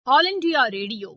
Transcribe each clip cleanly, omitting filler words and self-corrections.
All India radio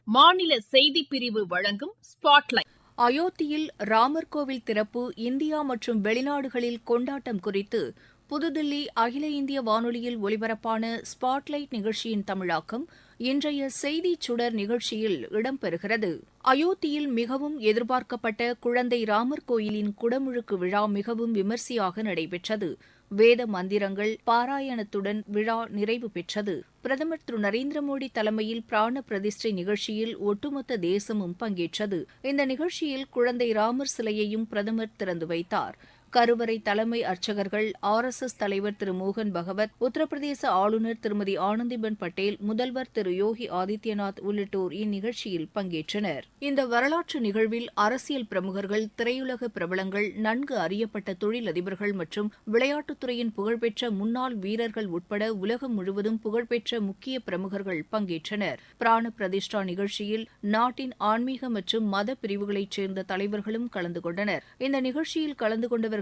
மாநில செய்திப் பிரிவு வழங்கும் ஸ்பாட்லைட். அயோத்தியில் ராமர் கோவில் திறப்பு இந்தியா மற்றும் வெளிநாடுகளில் கொண்டாட்டம் குறித்து புதுதில்லி அகில இந்திய வானொலியில் ஒலிபரப்பான ஸ்பாட்லைட் நிகழ்ச்சியின் தமிழாக்கம் இன்றைய செய்திச் சுடர் நிகழ்ச்சியில் இடம்பெறுகிறது. அயோத்தியில் மிகவும் எதிர்பார்க்கப்பட்ட குழந்தை ராமர் கோயிலின் குடமுழுக்கு விழா மிகவும் விமரிசையாக நடைபெற்றது. வேத மந்திரங்கள் பாராயணத்துடன் விழா நிறைவு பெற்றது. பிரதமர் திரு நரேந்திர மோடி தலைமையில் பிராண பிரதிஷ்டை நிகழ்ச்சியில் ஒட்டுமொத்த தேசமும் பங்கேற்றது. இந்த நிகழ்ச்சியில் குழந்தை ராமர் சிலையையும் பிரதமர் திறந்து வைத்தார். கருவறை தலைமை அர்ச்சகர்கள், RSS தலைவர் திரு மோகன் பகவத், உத்தரப்பிரதேச ஆளுநர் திருமதி ஆனந்திபென் பட்டேல், முதல்வர் திரு யோகி ஆதித்யநாத் உள்ளிட்டோர் இந்நிகழ்ச்சியில் பங்கேற்றனர். இந்த வரலாற்று நிகழ்வில் அரசியல் பிரமுகர்கள், திரையுலக பிரபலங்கள், நன்கு அறியப்பட்ட தொழிலதிபர்கள் மற்றும் விளையாட்டுத்துறையின் புகழ்பெற்ற முன்னாள் வீரர்கள் உட்பட உலகம் முழுவதும் புகழ்பெற்ற முக்கிய பிரமுகர்கள் பங்கேற்றனர். பிராண பிரதிஷ்டா நிகழ்ச்சியில் நாட்டின் ஆன்மீக மற்றும் மத பிரிவுகளைச் சேர்ந்த தலைவர்களும் கலந்து கொண்டனர். இந்த நிகழ்ச்சியில் கலந்து கொண்டவர்கள்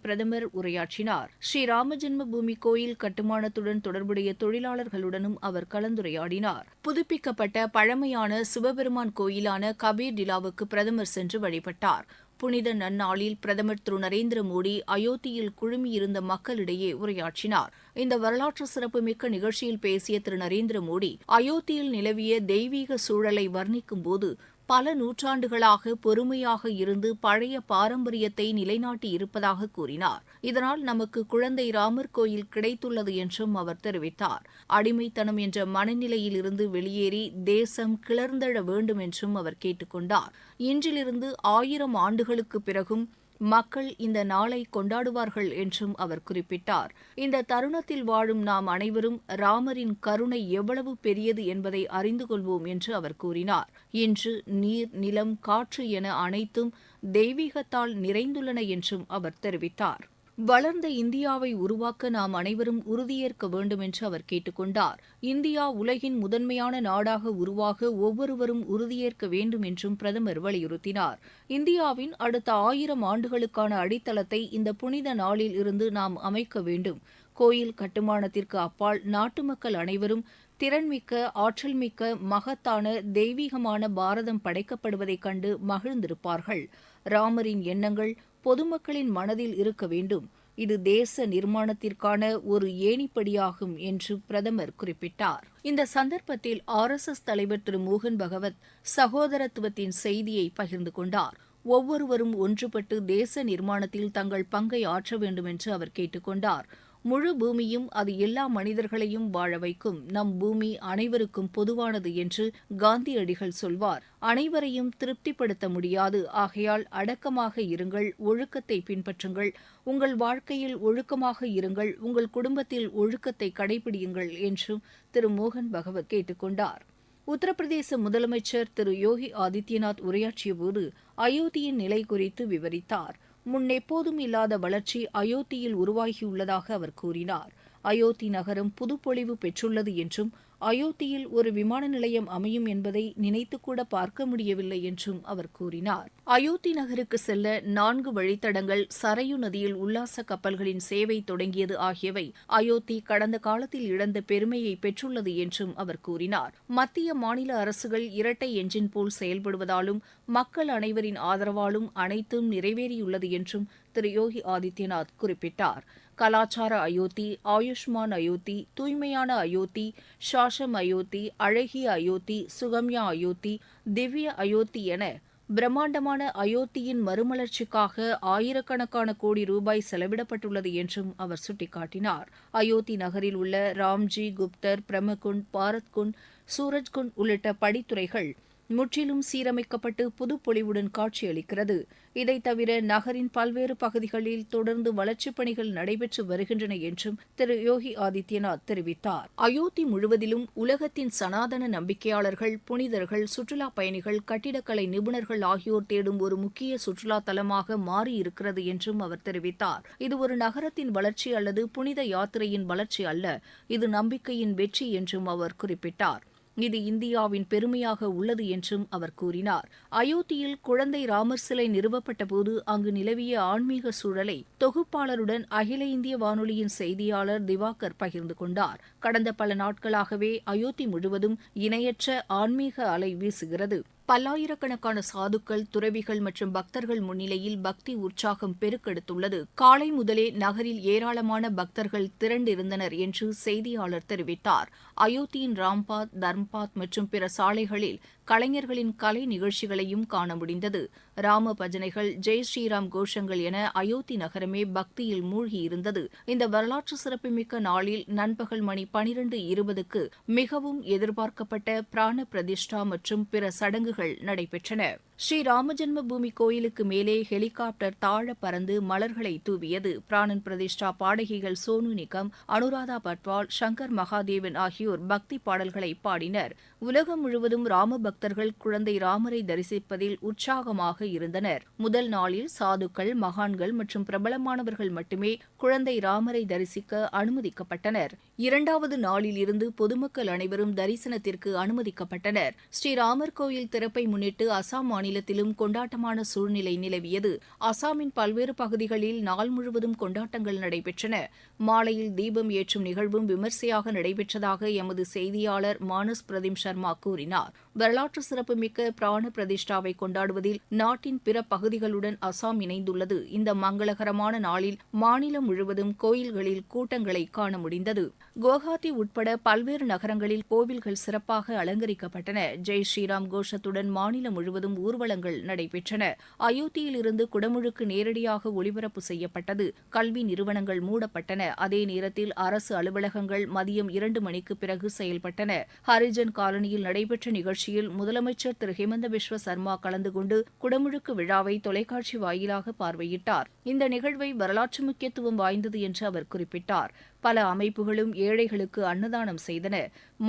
பிரதமர் உரையாற்றினார். ஸ்ரீராம ஜென்ம பூமி கோயில் கட்டுமானத்துடன் தொடர்புடைய தொழிலாளர்களுடனும் அவர் கலந்துரையாடினார். புதுப்பிக்கப்பட்ட பழமையான சிவபெருமான் கோயிலான கபீர் டிலாவுக்கு பிரதமர் சென்று வழிபட்டார். புனித நன்னாளில் பிரதமர் திரு நரேந்திர மோடி அயோத்தியில் குழுமியிருந்த மக்களிடையே உரையாற்றினார். இந்த வரலாற்று சிறப்புமிக்க நிகழ்ச்சியில் பேசிய திரு நரேந்திர மோடி, அயோத்தியில் நிலவிய தெய்வீக சூழலை வர்ணிக்கும்போது பல நூற்றாண்டுகளாக பொறுமையாக இருந்து பழைய பாரம்பரியத்தை நிலைநாட்டி இருப்பதாக கூறினார். இதனால் நமக்கு குழந்தை ராமர் கோயில் கிடைத்துள்ளது என்றும் அவர் தெரிவித்தார். அடிமைத்தனம் என்ற மனநிலையிலிருந்து வெளியேறி தேசம் கிளர்ந்தெழ வேண்டும் என்றும் அவர் கேட்டுக் கொண்டார். இன்றிலிருந்து 1000 ஆண்டுகளுக்கு பிறகும் மக்கள் இந்த நாளை கொண்டாடுவார்கள் என்றும் அவர் குறிப்பிட்டார். இந்த தருணத்தில் வாழும் நாம் அனைவரும் ராமரின் கருணை எவ்வளவு பெரியது என்பதை அறிந்து கொள்வோம் என்று அவர் கூறினார். இன்று நீர், நிலம், காற்று என அனைத்தும் தெய்வீகத்தால் நிறைந்துள்ளன என்றும் அவர் தெரிவித்தார். வளர்ந்த இந்தியாவை உருவாக்க நாம் அனைவரும் உறுதியேற்க வேண்டும் என்று அவர் கேட்டுக் கொண்டார். இந்தியா உலகின் முதன்மையான நாடாக உருவாக ஒவ்வொருவரும் உறுதியேற்க வேண்டும் என்றும் பிரதமர் வலியுறுத்தினார். இந்தியாவின் அடுத்த 1000 ஆண்டுகளுக்கான அடித்தளத்தை இந்த புனித நாளில் இருந்து நாம் அமைக்க வேண்டும். கோயில் கட்டுமானத்திற்கு அப்பால் நாட்டு மக்கள் அனைவரும் திறன்மிக்க, ஆற்றல்மிக்க, மகத்தான, தெய்வீகமான பாரதம் படைக்கப்படுவதைக் கண்டு மகிழ்ந்திருப்பார்கள். ராமரின் எண்ணங்கள் பொதுமக்களின் மனதில் இருக்க வேண்டும். இது தேச நிர்மாணத்திற்கான ஒரு ஏணிப்படியாகும் என்று பிரதமர் குறிப்பிட்டார். இந்த சந்தர்ப்பத்தில் RSS தலைவர் திரு மோகன் பகவத் சகோதரத்துவத்தின் செய்தியை பகிர்ந்து கொண்டார். ஒவ்வொருவரும் ஒன்றுபட்டு தேச நிர்மாணத்தில் தங்கள் பங்கை ஆற்ற வேண்டும் என்று அவர் கேட்டுக் கொண்டார். முழு பூமியும் அது எல்லா மனிதர்களையும் வாழ வைக்கும். நம் பூமி அனைவருக்கும் பொதுவானது என்று காந்தியடிகள் சொல்வார். அனைவரையும் திருப்திப்படுத்த முடியாது. ஆகையால் அடக்கமாக இருங்கள், ஒழுக்கத்தை பின்பற்றுங்கள், உங்கள் வாழ்க்கையில் ஒழுக்கமாக இருங்கள், உங்கள் குடும்பத்தில் ஒழுக்கத்தை கடைபிடியுங்கள் என்றும் திரு மோகன் பகவத் கேட்டுக் கொண்டார். உத்தரப்பிரதேச முதலமைச்சர் திரு யோகி ஆதித்யநாத் உரையாற்றியபோது அயோத்தியின் நிலை குறித்து விவரித்தார். முன்னெப்போதும் இல்லாத வளர்ச்சி அயோத்தியில் உருவாகியுள்ளதாக அவர் கூறினார். அயோத்தி நகரம் புதுப்பொலிவு பெற்றுள்ளது என்றும் அயோத்தியில் ஒரு விமான நிலையம் அமையும் என்பதை நினைத்துக்கூட பார்க்க முடியவில்லை என்றும் அவர் கூறினார். அயோத்தி நகருக்கு செல்ல 4 வழித்தடங்கள், சரையு நதியில் உல்லாச கப்பல்களின் சேவை தொடங்கியது ஆகியவை அயோத்தி கடந்த காலத்தில் இழந்த பெருமையை பெற்றுள்ளது என்றும் அவர் கூறினார். மத்திய, மாநில அரசுகள் இரட்டை எஞ்சின் போல் செயல்படுவதாலும் மக்கள் அனைவரின் ஆதரவாலும் அனைத்தும் நிறைவேறியுள்ளது என்றும் திரு யோகி ஆதித்யநாத் குறிப்பிட்டார். கலாச்சார அயோத்தி, ஆயுஷ்மான் அயோத்தி, தூய்மையான அயோத்தி, ஷாஷம் அயோத்தி, அழகிய அயோத்தி, சுகம்யா அயோத்தி, திவ்ய அயோத்தி என பிரம்மாண்டமான அயோத்தியின் மறுமலர்ச்சிக்காக ஆயிரக்கணக்கான கோடி ரூபாய் செலவிடப்பட்டுள்ளது என்றும் அவர் சுட்டிக்காட்டினார். அயோத்தி நகரில் உள்ள ராம்ஜி, குப்தர், பிரம்மகுண்ட், பாரத்குண்ட், சூரஜ்குண்ட் உள்ளிட்ட படித்துறைகள் முற்றிலும் சீரமைக்கப்பட்டு புதுப்பொலிவுடன் காட்சியளிக்கிறது. இதைத் தவிர நகரின் பல்வேறு பகுதிகளில் தொடர்ந்து வளர்ச்சிப் பணிகள் நடைபெற்று வருகின்றன என்றும் திரு யோகி ஆதித்யநாத் தெரிவித்தார். அயோத்தி முழுவதிலும் உலகத்தின் சனாதன நம்பிக்கையாளர்கள், புனிதர்கள், சுற்றுலாப் பயணிகள், கட்டிடக்கலை நிபுணர்கள் ஆகியோர் தேடும் ஒரு முக்கிய சுற்றுலா தலமாக மாறியிருக்கிறது என்றும் அவர் தெரிவித்தார். இது ஒரு நகரத்தின் வளர்ச்சி அல்லது புனித யாத்திரையின் வளர்ச்சி அல்ல, இது நம்பிக்கையின் வெற்றி என்றும் அவர் குறிப்பிட்டார். இது இந்தியாவின் பெருமையாக உள்ளது என்றும் அவர் கூறினார். அயோத்தியில் குழந்தை ராமர் சிலை நிறுவப்பட்டபோது அங்கு நிலவிய ஆன்மீக சூழலை தொகுப்பாளருடன் அகில இந்திய வானொலியின் செய்தியாளர் திவாகர் பகிர்ந்து கொண்டார். கடந்த பல நாட்களாகவே அயோத்தி முழுவதும் இணையற்ற ஆன்மீக அலை வீசுகிறது. பல்லாயிரக்கணக்கான சாதுக்கள், துறவிகள் மற்றும் பக்தர்கள் முன்னிலையில் பக்தி உற்சாகம் பெருக்கெடுத்துள்ளது. காலை முதலே நகரில் ஏராளமான பக்தர்கள் திரண்டிருந்தனர் என்று செய்தியாளர் தெரிவித்தார். அயோத்தியின் ராம்பாத், தர்ம்பாத் மற்றும் பிற சாலைகளில் கலைஞர்களின் கலை நிகழ்ச்சிகளையும் காண முடிந்தது. ராம பஜனைகள், ஜெய் ஸ்ரீராம் கோஷங்கள் என அயோத்தி நகரமே பக்தியில் மூழ்கியிருந்தது. இந்த வரலாற்று சிறப்புமிக்க நாளில் நண்பகல் மணி 12:20க்கு மிகவும் எதிர்பார்க்கப்பட்ட பிராண பிரதிஷ்டா மற்றும் பிற சடங்குகள் நடைபெற்றன. ஸ்ரீ ராமஜென்ம பூமி கோயிலுக்கு மேலே ஹெலிகாப்டர் தாழ பறந்து மலர்களை தூவியது. பிராணன் பிரதிஷ்டா பாடகிகள் சோனு நிகம், அனுராதா பட்வால், சங்கர் மகாதேவன் ஆகியோர் பக்தி பாடல்களை பாடினர். உலகம் முழுவதும் ராம பக்தர்கள் குழந்தை ராமரை தரிசிப்பதில் உற்சாகமாக இருந்தனர். முதல் நாளில் சாதுக்கள், மகான்கள் மற்றும் பிரபலமானவர்கள் மட்டுமே குழந்தை ராமரை தரிசிக்க அனுமதிக்கப்பட்டனர். இரண்டாவது நாளில் இருந்து பொதுமக்கள் அனைவரும் தரிசனத்திற்கு அனுமதிக்கப்பட்டனர். ஸ்ரீராமர் கோயில் திறப்பை முன்னிட்டு அசாம் மாநிலத்திலும் கொண்டாட்டமான சூழ்நிலை நிலவியது. அசாமின் பல்வேறு பகுதிகளில் நாள் முழுவதும் கொண்டாட்டங்கள் நடைபெற்றன. மாலையில் தீபம் ஏற்றும் நிகழ்வும் விமர்சையாக நடைபெற்றதாக எமது செய்தியாளர் மானஸ் பிரதீம் சர்மா கூறினார். வரலாற்று சிறப்புமிக்க பிராண பிரதிஷ்டாவை கொண்டாடுவதில் நாட்டின் பிற பகுதிகளுடன் அசாம் இணைந்துள்ளது. இந்த மங்களகரமான நாளில் மாநிலம் முழுவதும் கோயில்களில் கூட்டங்களை காண முடிந்தது. குவஹாத்தி உட்பட பல்வேறு நகரங்களில் கோவில்கள் சிறப்பாக அலங்கரிக்கப்பட்டன. ஜெய் ஸ்ரீராம் கோஷத்துடன் மாநிலம் முழுவதும் ஊர்வலங்கள் நடைபெற்றன. அயோத்தியில் இருந்து குடமுழுக்கு நேரடியாக ஒளிபரப்பு செய்யப்பட்டது. கல்வி நிறுவனங்கள் மூடப்பட்டன. அதே நேரத்தில் அரசு அலுவலகங்கள் மதியம் 2 மணிக்கு பிறகு செயல்பட்டன. ஹரிஜன் காலனியில் நடைபெற்ற நிகழ்ச்சியில் முதலமைச்சர் திரு ஹிமந்த பிஸ்வ சர்மா கலந்து கொண்டு குடமுழுக்கு விழாவை தொலைக்காட்சி வாயிலாக பார்வையிட்டார். இந்த நிகழ்வை வரலாற்று முக்கியத்துவம் வாய்ந்தது என்று அவர் குறிப்பிட்டார். பல அமைப்புகளும் ஏழைகளுக்கு அன்னதானம் செய்தன.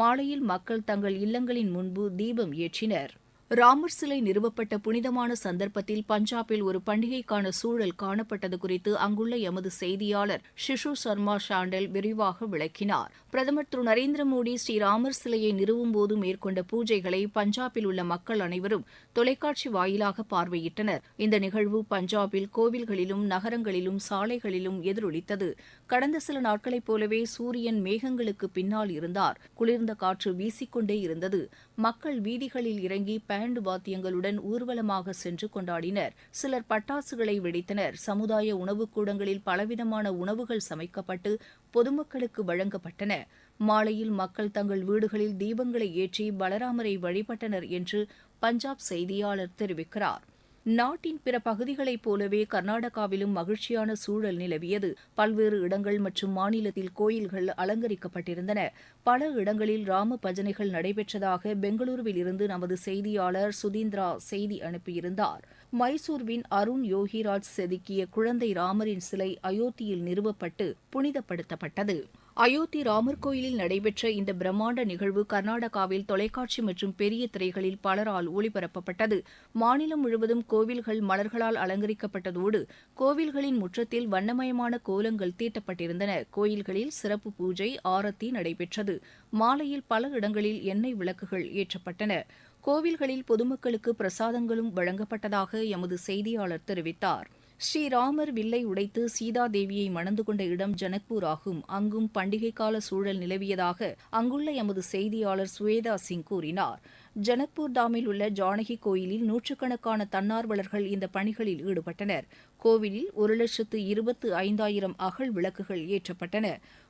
மாலையில் மக்கள் தங்கள் இல்லங்களின் முன்பு தீபம் ஏற்றினர். ராமர் சிலை நிறுவப்பட்ட புனிதமான சந்தர்ப்பத்தில் பஞ்சாபில் ஒரு பண்டிகைக்கான சூழல் காணப்பட்டது குறித்து அங்குள்ள எமது செய்தியாளர் ஷிஷு சர்மா ஷாண்டல் விரிவாக விளக்கினார். பிரதமர் திரு நரேந்திர மோடி ஸ்ரீராமர் சிலையை நிறுவும் போது மேற்கொண்ட பூஜைகளை பஞ்சாபில் உள்ள மக்கள் அனைவரும் தொலைக்காட்சி வாயிலாக பார்வையிட்டனர். இந்த நிகழ்வு பஞ்சாபில் கோவில்களிலும் நகரங்களிலும் சாலைகளிலும் எதிரொலித்தது. கடந்த சில நாட்களைப் போலவே சூரியன் மேகங்களுக்கு பின்னால் இருந்தார். குளிர்ந்த காற்று வீசிக்கொண்டே இருந்தது. மக்கள் வீதிகளில் இறங்கி பேண்ட் வாத்தியங்களுடன் ஊர்வலமாக சென்று கொண்டாடினர். சிலர் பட்டாசுகளை வெடித்தனர். சமுதாய உணவுக் கூடங்களில் பலவிதமான உணவுகள் சமைக்கப்பட்டு பொதுமக்களுக்கு வழங்கப்பட்டன. மாலையில் மக்கள் தங்கள் வீடுகளில் தீபங்களை ஏற்றி பலராமரை வழிபட்டனர் என்று பஞ்சாப் செய்தியாளர் தெரிவிக்கிறார். நாட்டின் பிற பகுதிகளைப் போலவே கர்நாடகாவிலும் மகிழ்ச்சியான சூழல் நிலவியது. பல்வேறு இடங்கள் மற்றும் மாநிலத்தில் கோயில்கள் அலங்கரிக்கப்பட்டிருந்தன. பல இடங்களில் ராம பஜனைகள் நடைபெற்றதாக பெங்களூருவில் இருந்து நமது செய்தியாளர் சுதீந்திரா செய்தி அனுப்பியிருந்தார். மைசூர்வின் அருண் யோகிராஜ் செதுக்கிய குழந்தை ராமரின் சிலை அயோத்தியில் நிறுவப்பட்டு புனிதப்படுத்தப்பட்டது. அயோத்தி ராமர் கோயிலில் நடைபெற்ற இந்த பிரம்மாண்ட நிகழ்வு கர்நாடகாவில் தொலைக்காட்சி மற்றும் பெரிய திரைகளில் பலரால் ஒளிபரப்பப்பட்டது. மாநிலம் முழுவதும் கோவில்கள் மலர்களால் அலங்கரிக்கப்பட்டதோடு கோவில்களின் முற்றத்தில் வண்ணமயமான கோலங்கள் தீட்டப்பட்டிருந்தன. கோயில்களில் சிறப்பு பூஜை, ஆரத்தி நடைபெற்றது. மாலையில் பல இடங்களில் எண்ணெய் விளக்குகள் ஏற்றப்பட்டன. கோவில்களில் பொதுமக்களுக்கு பிரசாதங்களும் வழங்கப்பட்டதாக எமது செய்தியாளர் தெரிவித்தார். ஸ்ரீராமர் வில்லை உடைத்து சீதாதேவியை மணந்து கொண்ட இடம் ஜனக்பூர் ஆகும். அங்கும் பண்டிகை கால சூழல் நிலவியதாக அங்குள்ள எமது செய்தியாளர் சுவேதா சிங் கூறினார். ஜனக்பூர் தாமில் உள்ள ஜானகி கோயிலில் நூற்றுக்கணக்கான தன்னார்வலர்கள் இந்த பணிகளில் ஈடுபட்டனர். கோவிலில் 1,25,000 அகல் விளக்குகள் ஏற்றப்பட்டன.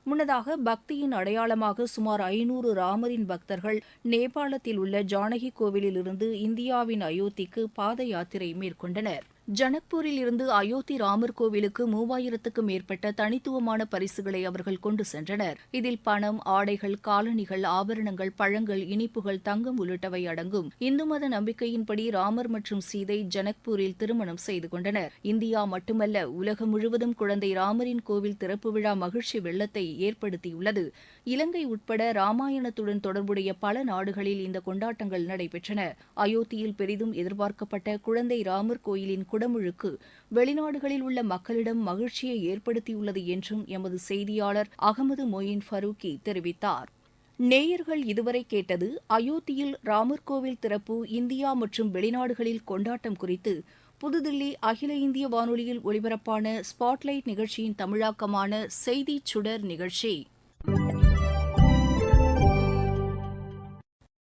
முன்னதாக பக்தியின் அடையாளமாக சுமார் 500 ராமரின் பக்தர்கள் நேபாளத்தில் உள்ள ஜானகி கோவிலிலிருந்து இந்தியாவின் அயோத்திக்கு பாத யாத்திரை மேற்கொண்டனர். ஜனக்பூரில் இருந்து அயோத்தி ராமர் கோவிலுக்கு 3000க்கும் மேற்பட்ட தனித்துவமான பரிசுகளை அவர்கள் கொண்டு சென்றனர். இதில் பணம், ஆடைகள், காலணிகள், ஆபரணங்கள், பழங்கள், இனிப்புகள், தங்கம் உள்ளிட்டவை அடங்கும். இந்து மத நம்பிக்கையின்படி ராமர் மற்றும் சீதை ஜனக்பூரில் திருமணம் செய்து கொண்டனர். இந்தியா மட்டுமல்ல, உலகம் முழுவதும் குழந்தை ராமரின் கோவில் திறப்பு விழா மகிழ்ச்சி வெள்ளத்தை ஏற்படுத்தியுள்ளது. இலங்கை உட்பட ராமாயணத்துடன் தொடர்புடைய பல நாடுகளில் இந்த கொண்டாட்டங்கள் நடைபெற்றன. அயோத்தியில் பெரிதும் எதிர்பார்க்கப்பட்ட குழந்தை ராமர் கோயிலின் குடமுழுக்கு வெளிநாடுகளில் உள்ள மக்களிடம் மகிழ்ச்சியை ஏற்படுத்தியுள்ளது என்றும் எமது செய்தியாளர் அகமது மொயின் ஃபரூக்கி தெரிவித்தார். நேயர்கள் இதுவரை கேட்டது அயோத்தியில் ராமர் கோவில் திறப்பு இந்தியா மற்றும் வெளிநாடுகளில் கொண்டாட்டம் குறித்து புதுதில்லி அகில இந்திய வானொலியில் ஒலிபரப்பான ஸ்பாட்லைட் நிகழ்ச்சியின் தமிழாக்கமான செய்திச் சுடர் நிகழ்ச்சி.